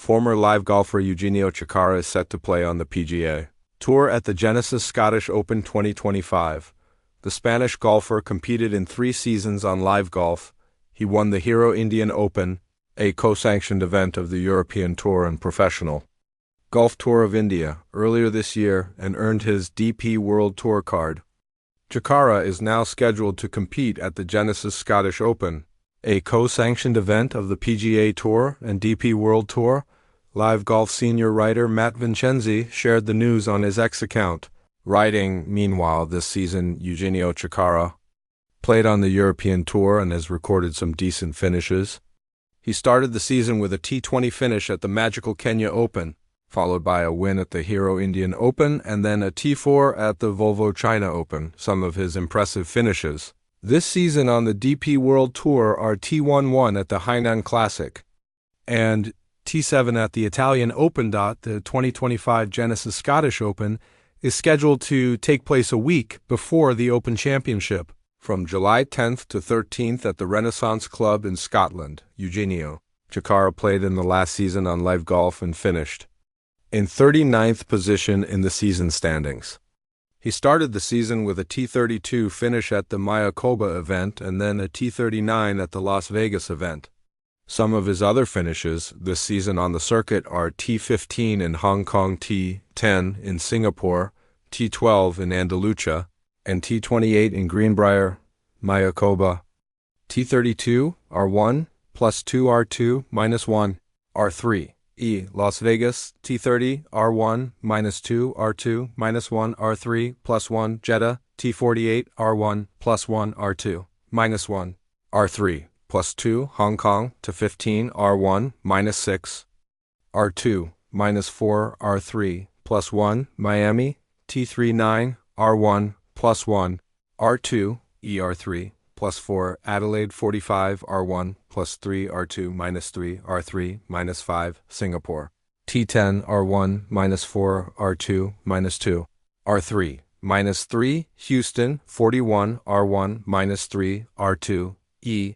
Former LIV golfer Eugenio Chacarra is set to play on the PGA Tour at the Genesis Scottish Open 2025. The Spanish golfer competed in 3 seasons on LIV Golf. He won the Hero Indian Open, a co-sanctioned event of the European Tour and Professional Golf Tour of India, earlier this year and earned his DP World Tour card. Chacarra is now scheduled to compete at the Genesis Scottish Open, a co-sanctioned event of the PGA Tour and DP World Tour. LIV Golf senior writer Matt Vincenzi shared the news on his X account, writing, "Meanwhile, this season, Eugenio Chacarra played on the European Tour and has recorded some decent finishes. He started the season with a T20 finish at the Magical Kenya Open, followed by a win at the Hero Indian Open and then a T4 at the Volvo China Open, some of his impressive finishes. This season on the DP World Tour are T11 at the Hainan Classic and T7 at the Italian Open. The 2025 Genesis Scottish Open is scheduled to take place a week before the Open Championship. From July 10th to 13th at the Renaissance Club in Scotland, Eugenio Chacarra played in the last season on LIV Golf and finished in 39th position in the season standings. He started the season with a T32 finish at the Mayakoba event and then a T39 at the Las Vegas event. Some of his other finishes this season on the circuit are T15 in Hong Kong, T10 in Singapore, T12 in Andalusia, and T28 in Greenbrier, Mayakoba. T32 R1 plus 2 R2 minus 1 R3. Las Vegas, T30, R1, minus 2, R2, minus 1, R3, plus 1, Jeddah, T48, R1, plus 1, R2, minus 1, R3, plus 2, Hong Kong, to 15, R1, minus 6, R2, minus 4, R3, plus 1, Miami, T39, R1, plus 1, R2, ER3, plus 4, Adelaide 45, R1, plus 3, R2, minus 3, R3, minus 5, Singapore. T10, R1, minus 4, R2, minus 2, R3, minus 3, Houston 41, R1, minus 3, R2, E,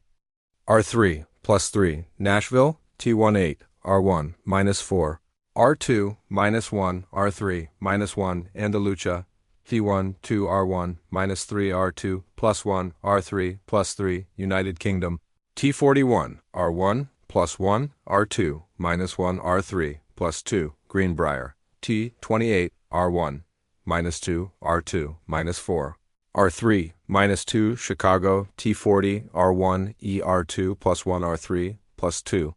R3, plus 3, Nashville, T18, R1, minus 4, R2, minus 1, R3, minus 1, Andalusia, T1, 2, R1, minus 3, R2, plus 1, R3, plus 3, United Kingdom. T41, R1, plus 1, R2, minus 1, R3, plus 2, Greenbrier. T28, R1, minus 2, R2, minus 4, R3, minus 2, Chicago. T40, R1, ER2, plus 1, R3, plus 2,